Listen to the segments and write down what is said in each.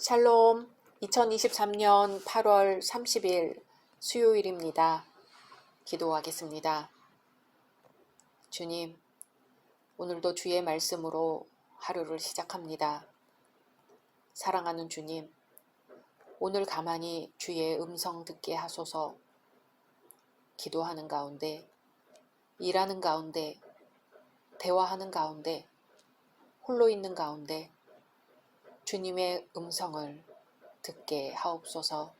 샬롬, 2023년 8월 30일 수요일입니다. 기도하겠습니다. 주님, 오늘도 주의 말씀으로 하루를 시작합니다. 사랑하는 주님, 오늘 가만히 주의 음성 듣게 하소서. 기도하는 가운데, 일하는 가운데, 대화하는 가운데, 홀로 있는 가운데 주님의 음성을 듣게 하옵소서.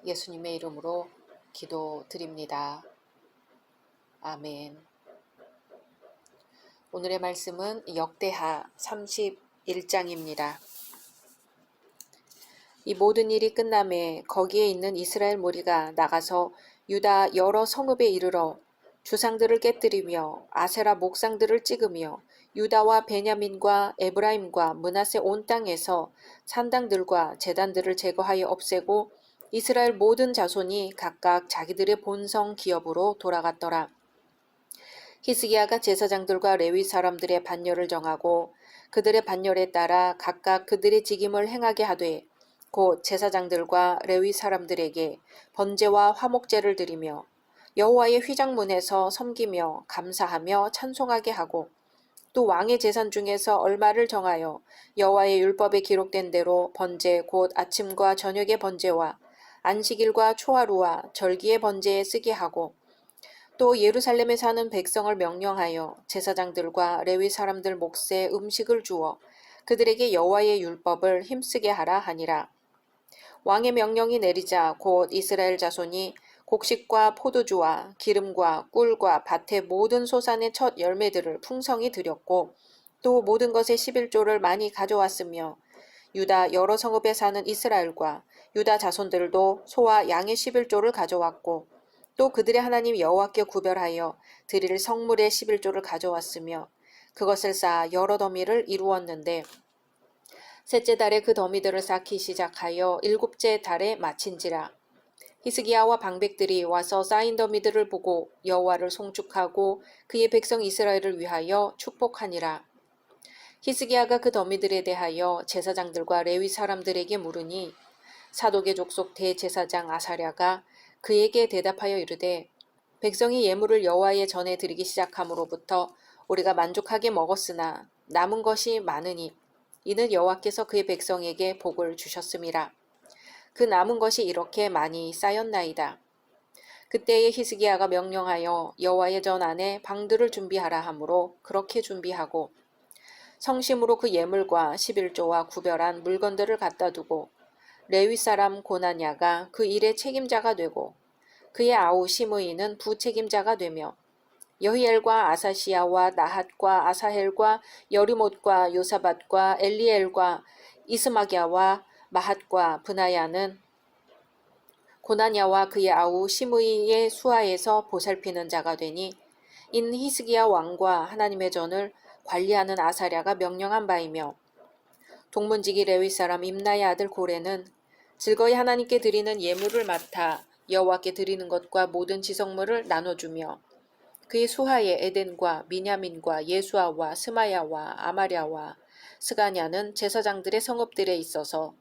예수님의 이름으로 기도드립니다. 아멘. 오늘의 말씀은 역대하 31장입니다. 이 모든 일이 끝남에 거기에 있는 이스라엘 무리가 나가서 유다 여러 성읍에 이르러 주상들을 깨뜨리며 아세라 목상들을 찍으며 유다와 베냐민과 에브라임과 므낫세 온 땅에서 산당들과 제단들을 제거하여 없애고 이스라엘 모든 자손이 각각 자기들의 본성 기업으로 돌아갔더라. 히스기야가 제사장들과 레위 사람들의 반열을 정하고 그들의 반열에 따라 각각 그들의 직임을 행하게 하되 곧 제사장들과 레위 사람들에게 번제와 화목제를 드리며 여호와의 휘장문에서 섬기며 감사하며 찬송하게 하고 또 왕의 재산 중에서 얼마를 정하여 여호와의 율법에 기록된 대로 번제 곧 아침과 저녁의 번제와 안식일과 초하루와 절기의 번제에 쓰게 하고 또 예루살렘에 사는 백성을 명령하여 제사장들과 레위 사람들 몫에 음식을 주어 그들에게 여호와의 율법을 힘쓰게 하라 하니라. 왕의 명령이 내리자 곧 이스라엘 자손이 곡식과 포도주와 기름과 꿀과 밭의 모든 소산의 첫 열매들을 풍성히 드렸고 또 모든 것의 11조를 많이 가져왔으며 유다 여러 성읍에 사는 이스라엘과 유다 자손들도 소와 양의 11조를 가져왔고 또 그들의 하나님 여호와께 구별하여 드릴 성물의 11조를 가져왔으며 그것을 쌓아 여러 더미를 이루었는데 셋째 달에 그 더미들을 쌓기 시작하여 일곱째 달에 마친지라. 히스기야와 방백들이 와서 쌓인 더미들을 보고 여호와를 송축하고 그의 백성 이스라엘을 위하여 축복하니라. 히스기야가 그 더미들에 대하여 제사장들과 레위 사람들에게 물으니 사독의 족속 대제사장 아사랴가 그에게 대답하여 이르되 백성이 예물을 여호와의 전에 드리기 시작함으로부터 우리가 만족하게 먹었으나 남은 것이 많으니 이는 여호와께서 그의 백성에게 복을 주셨음이라. 그 남은 것이 이렇게 많이 쌓였나이다. 그때에 히스기야가 명령하여 여호와의 전 안에 방들을 준비하라 하므로 그렇게 준비하고 성심으로 그 예물과 11조와 구별한 물건들을 갖다 두고 레위 사람 고나냐가 그 일의 책임자가 되고 그의 아우 시므이는 부책임자가 되며 여히엘과 아사시야와 나핫과 아사헬과 여리못과 요사밧과 엘리엘과 이스마기야와 마핫과 브나야는 고나냐와 그의 아우 시므이의 수하에서 보살피는 자가 되니 인 히스기야 왕과 하나님의 전을 관리하는 아사랴가 명령한 바이며 동문지기 레위 사람 임나의 아들 고레는 즐거이 하나님께 드리는 예물을 맡아 여호와께 드리는 것과 모든 지성물을 나눠주며 그의 수하에 에덴과 미냐민과 예수아와 스마야와 아마랴와 스가냐는 제사장들의 성읍들에 있어서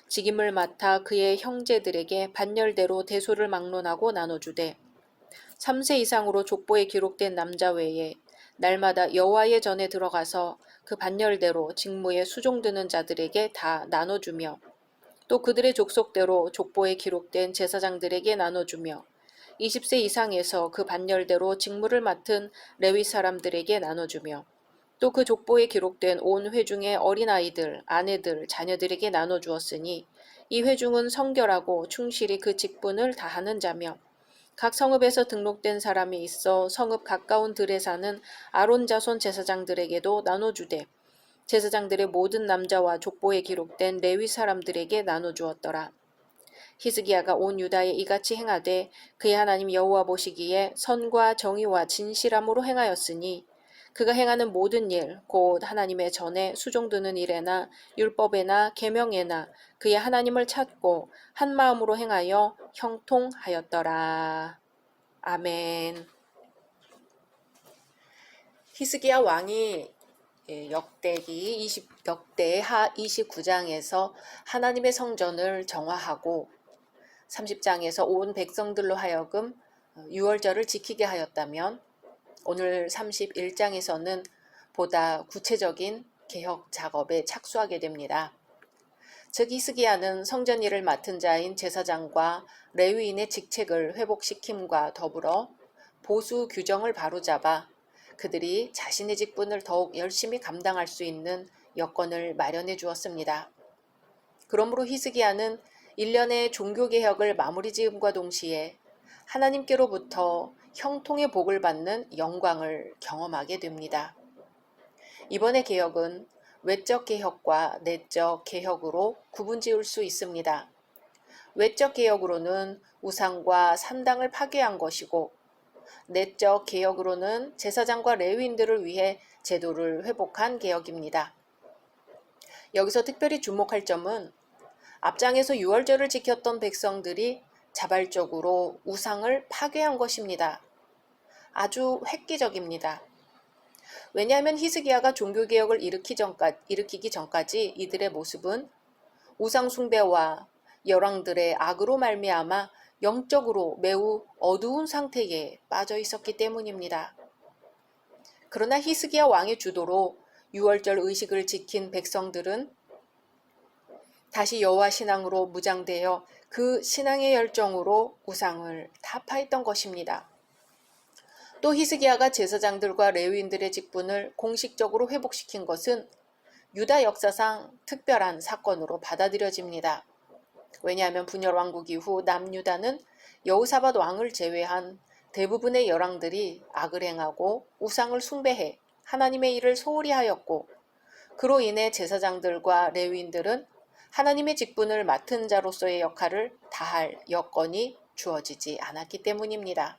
직임을 맡아 그의 형제들에게 반열대로 대소를 막론하고 나눠주되 3세 이상으로 족보에 기록된 남자 외에 날마다 여호와의 전에 들어가서 그 반열대로 직무에 수종드는 자들에게 다 나눠주며 또 그들의 족속대로 족보에 기록된 제사장들에게 나눠주며 20세 이상에서 그 반열대로 직무를 맡은 레위 사람들에게 나눠주며 또 그 족보에 기록된 온 회중의 어린아이들, 아내들, 자녀들에게 나눠주었으니 이 회중은 성결하고 충실히 그 직분을 다하는 자며 각 성읍에서 등록된 사람이 있어 성읍 가까운 들에 사는 아론 자손 제사장들에게도 나눠주되 제사장들의 모든 남자와 족보에 기록된 레위 사람들에게 나눠주었더라. 히스기야가 온 유다에 이같이 행하되 그의 하나님 여호와 보시기에 선과 정의와 진실함으로 행하였으니 그가 행하는 모든 일 곧 하나님의 전에 수종드는 일에나 율법에나 계명에나 그의 하나님을 찾고 한 마음으로 행하여 형통하였더라. 아멘. 히스기야 왕이 역대하 29장에서 하나님의 성전을 정화하고 30장에서 온 백성들로 하여금 유월절을 지키게 하였다면 오늘 31장에서는 보다 구체적인 개혁 작업에 착수하게 됩니다. 즉 히스기야는 성전 일을 맡은 자인 제사장과 레위인의 직책을 회복시킴과 더불어 보수 규정을 바로잡아 그들이 자신의 직분을 더욱 열심히 감당할 수 있는 여건을 마련해 주었습니다. 그러므로 히스기야는 1년의 종교개혁을 마무리 지음과 동시에 하나님께로부터 형통의 복을 받는 영광을 경험하게 됩니다. 이번의 개혁은 외적 개혁과 내적 개혁으로 구분지을 수 있습니다. 외적 개혁으로는 우상과 산당을 파괴한 것이고 내적 개혁으로는 제사장과 레위인들을 위해 제도를 회복한 개혁입니다. 여기서 특별히 주목할 점은 앞장에서 유월절을 지켰던 백성들이 자발적으로 우상을 파괴한 것입니다. 아주 획기적입니다. 왜냐하면 히스기야가 종교개혁을 일으키기 전까지 이들의 모습은 우상 숭배와 열왕들의 악으로 말미암아 영적으로 매우 어두운 상태에 빠져 있었기 때문입니다. 그러나 히스기야 왕의 주도로 유월절 의식을 지킨 백성들은 다시 여호와 신앙으로 무장되어 그 신앙의 열정으로 우상을 타파했던 것입니다. 또 히스기야가 제사장들과 레위인들의 직분을 공식적으로 회복시킨 것은 유다 역사상 특별한 사건으로 받아들여집니다. 왜냐하면 분열 왕국 이후 남유다는 여호사밧 왕을 제외한 대부분의 열왕들이 악을 행하고 우상을 숭배해 하나님의 일을 소홀히 하였고, 그로 인해 제사장들과 레위인들은 하나님의 직분을 맡은 자로서의 역할을 다할 여건이 주어지지 않았기 때문입니다.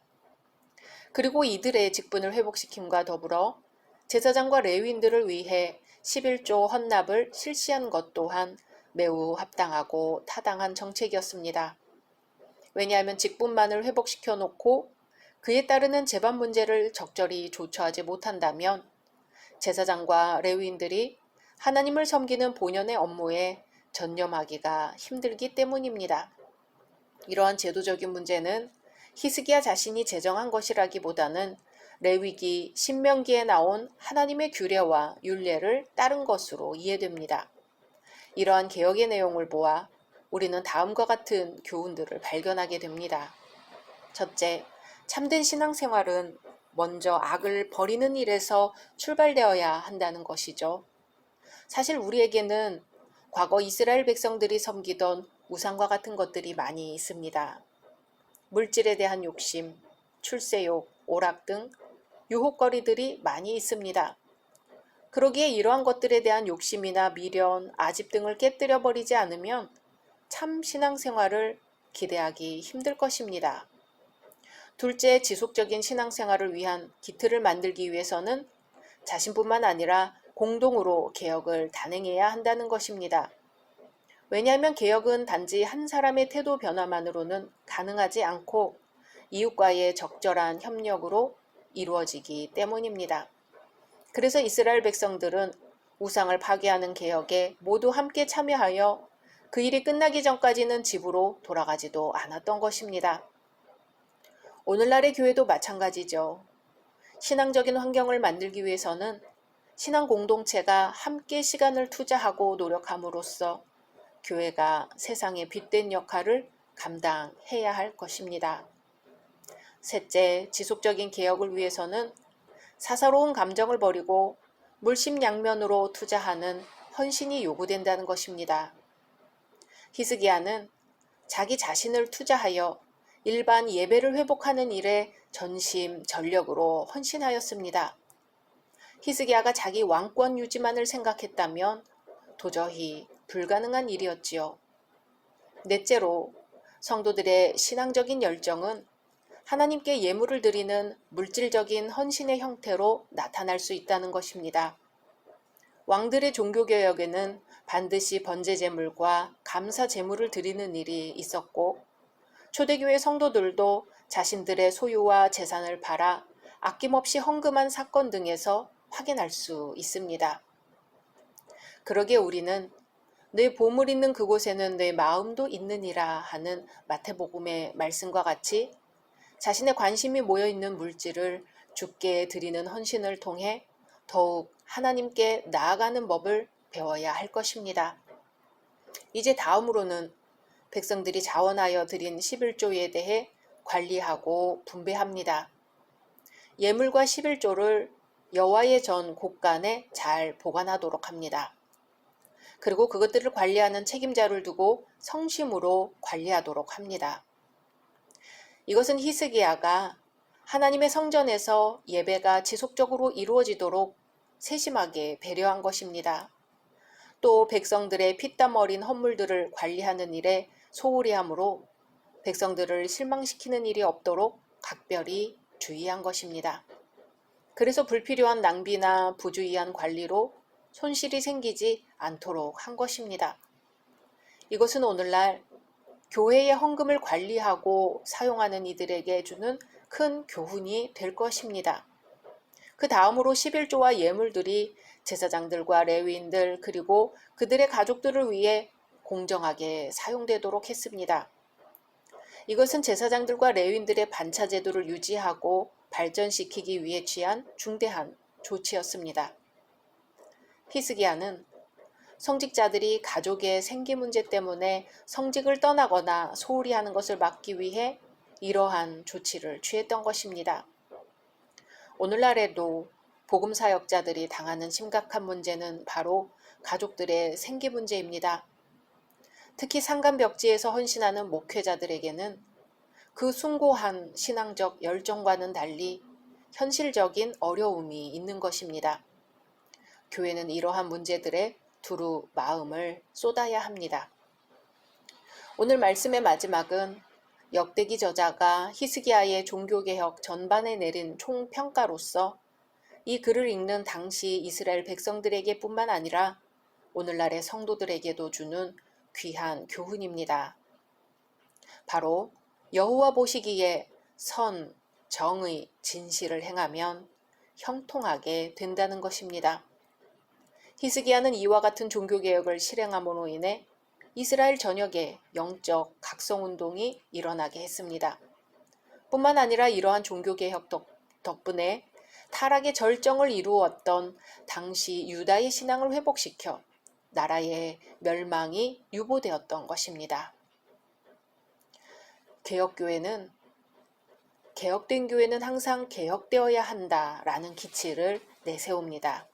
그리고 이들의 직분을 회복시킴과 더불어 제사장과 레위인들을 위해 11조 헌납을 실시한 것 또한 매우 합당하고 타당한 정책이었습니다. 왜냐하면 직분만을 회복시켜 놓고 그에 따르는 재반 문제를 적절히 조처하지 못한다면 제사장과 레위인들이 하나님을 섬기는 본연의 업무에 전념하기가 힘들기 때문입니다. 이러한 제도적인 문제는 히스기야 자신이 제정한 것이라기보다는 레위기 신명기에 나온 하나님의 규례와 율례를 따른 것으로 이해됩니다. 이러한 개혁의 내용을 보아 우리는 다음과 같은 교훈들을 발견하게 됩니다. 첫째, 참된 신앙생활은 먼저 악을 버리는 일에서 출발되어야 한다는 것이죠. 사실 우리에게는 과거 이스라엘 백성들이 섬기던 우상과 같은 것들이 많이 있습니다. 물질에 대한 욕심, 출세욕, 오락 등 유혹거리들이 많이 있습니다. 그러기에 이러한 것들에 대한 욕심이나 미련, 아집 등을 깨뜨려 버리지 않으면 참 신앙생활을 기대하기 힘들 것입니다. 둘째, 지속적인 신앙생활을 위한 기틀을 만들기 위해서는 자신뿐만 아니라 공동으로 개혁을 단행해야 한다는 것입니다. 왜냐하면 개혁은 단지 한 사람의 태도 변화만으로는 가능하지 않고 이웃과의 적절한 협력으로 이루어지기 때문입니다. 그래서 이스라엘 백성들은 우상을 파괴하는 개혁에 모두 함께 참여하여 그 일이 끝나기 전까지는 집으로 돌아가지도 않았던 것입니다. 오늘날의 교회도 마찬가지죠. 신앙적인 환경을 만들기 위해서는 신앙 공동체가 함께 시간을 투자하고 노력함으로써 교회가 세상에 빛된 역할을 감당해야 할 것입니다. 셋째, 지속적인 개혁을 위해서는 사사로운 감정을 버리고 물심양면으로 투자하는 헌신이 요구된다는 것입니다. 히스기야는 자기 자신을 투자하여 일반 예배를 회복하는 일에 전심전력으로 헌신하였습니다. 히스기야가 자기 왕권 유지만을 생각했다면 도저히 불가능한 일이었지요. 넷째로, 성도들의 신앙적인 열정은 하나님께 예물을 드리는 물질적인 헌신의 형태로 나타날 수 있다는 것입니다. 왕들의 종교개혁에는 반드시 번제제물과 감사제물을 드리는 일이 있었고, 초대교회 성도들도 자신들의 소유와 재산을 팔아 아낌없이 헌금한 사건 등에서 확인할 수 있습니다. 그러기에 우리는 내 보물 있는 그곳에는 내 마음도 있느니라 하는 마태복음의 말씀과 같이 자신의 관심이 모여있는 물질을 주께 드리는 헌신을 통해 더욱 하나님께 나아가는 법을 배워야 할 것입니다. 이제 다음으로는 백성들이 자원하여 드린 11조에 대해 관리하고 분배합니다. 예물과 11조를 여호와의 전 곳간에 잘 보관하도록 합니다. 그리고 그것들을 관리하는 책임자를 두고 성심으로 관리하도록 합니다. 이것은 히스기야가 하나님의 성전에서 예배가 지속적으로 이루어지도록 세심하게 배려한 것입니다. 또 백성들의 피땀 어린 헌물들을 관리하는 일에 소홀히 하므로 백성들을 실망시키는 일이 없도록 각별히 주의한 것입니다. 그래서 불필요한 낭비나 부주의한 관리로 손실이 생기지 않도록 한 것입니다. 이것은 오늘날 교회의 헌금을 관리하고 사용하는 이들에게 주는 큰 교훈이 될 것입니다. 그 다음으로 11조와 예물들이 제사장들과 레위인들 그리고 그들의 가족들을 위해 공정하게 사용되도록 했습니다. 이것은 제사장들과 레위인들의 반차 제도를 유지하고 발전시키기 위해 취한 중대한 조치였습니다. 히스기야는 성직자들이 가족의 생계 문제 때문에 성직을 떠나거나 소홀히 하는 것을 막기 위해 이러한 조치를 취했던 것입니다. 오늘날에도 복음 사역자들이 당하는 심각한 문제는 바로 가족들의 생계 문제입니다. 특히 상간벽지에서 헌신하는 목회자들에게는 그 숭고한 신앙적 열정과는 달리 현실적인 어려움이 있는 것입니다. 교회는 이러한 문제들에 두루 마음을 쏟아야 합니다. 오늘 말씀의 마지막은 역대기 저자가 히스기야의 종교개혁 전반에 내린 총평가로서 이 글을 읽는 당시 이스라엘 백성들에게 뿐만 아니라 오늘날의 성도들에게도 주는 귀한 교훈입니다. 바로 여호와 보시기에 선, 정의, 진실을 행하면 형통하게 된다는 것입니다. 히스기야는 이와 같은 종교개혁을 실행함으로 인해 이스라엘 전역에 영적 각성운동이 일어나게 했습니다. 뿐만 아니라 이러한 종교개혁 덕분에 타락의 절정을 이루었던 당시 유다의 신앙을 회복시켜 나라의 멸망이 유보되었던 것입니다. 개혁된 교회는 항상 개혁되어야 한다라는 기치를 내세웁니다.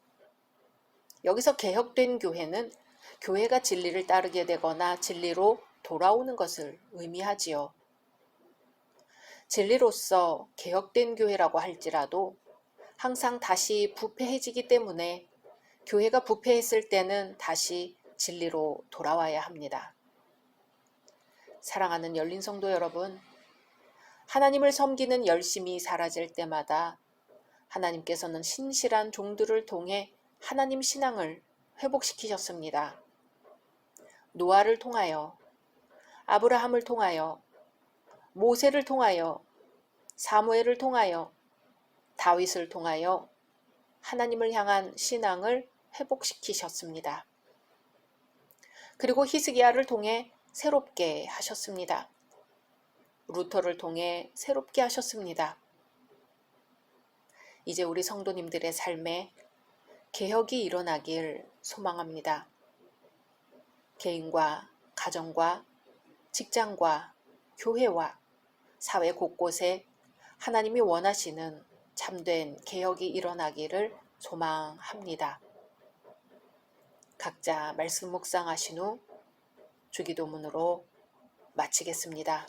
여기서 개혁된 교회는 교회가 진리를 따르게 되거나 진리로 돌아오는 것을 의미하지요. 진리로서 개혁된 교회라고 할지라도 항상 다시 부패해지기 때문에 교회가 부패했을 때는 다시 진리로 돌아와야 합니다. 사랑하는 열린 성도 여러분, 하나님을 섬기는 열심이 사라질 때마다 하나님께서는 신실한 종들을 통해 하나님 신앙을 회복시키셨습니다. 노아를 통하여, 아브라함을 통하여, 모세를 통하여, 사무엘을 통하여, 다윗을 통하여 하나님을 향한 신앙을 회복시키셨습니다. 그리고 히스기야를 통해 새롭게 하셨습니다. 루터를 통해 새롭게 하셨습니다. 이제 우리 성도님들의 삶에 개혁이 일어나길 소망합니다. 개인과 가정과 직장과 교회와 사회 곳곳에 하나님이 원하시는 참된 개혁이 일어나기를 소망합니다. 각자 말씀 묵상하신 후 주기도문으로 마치겠습니다.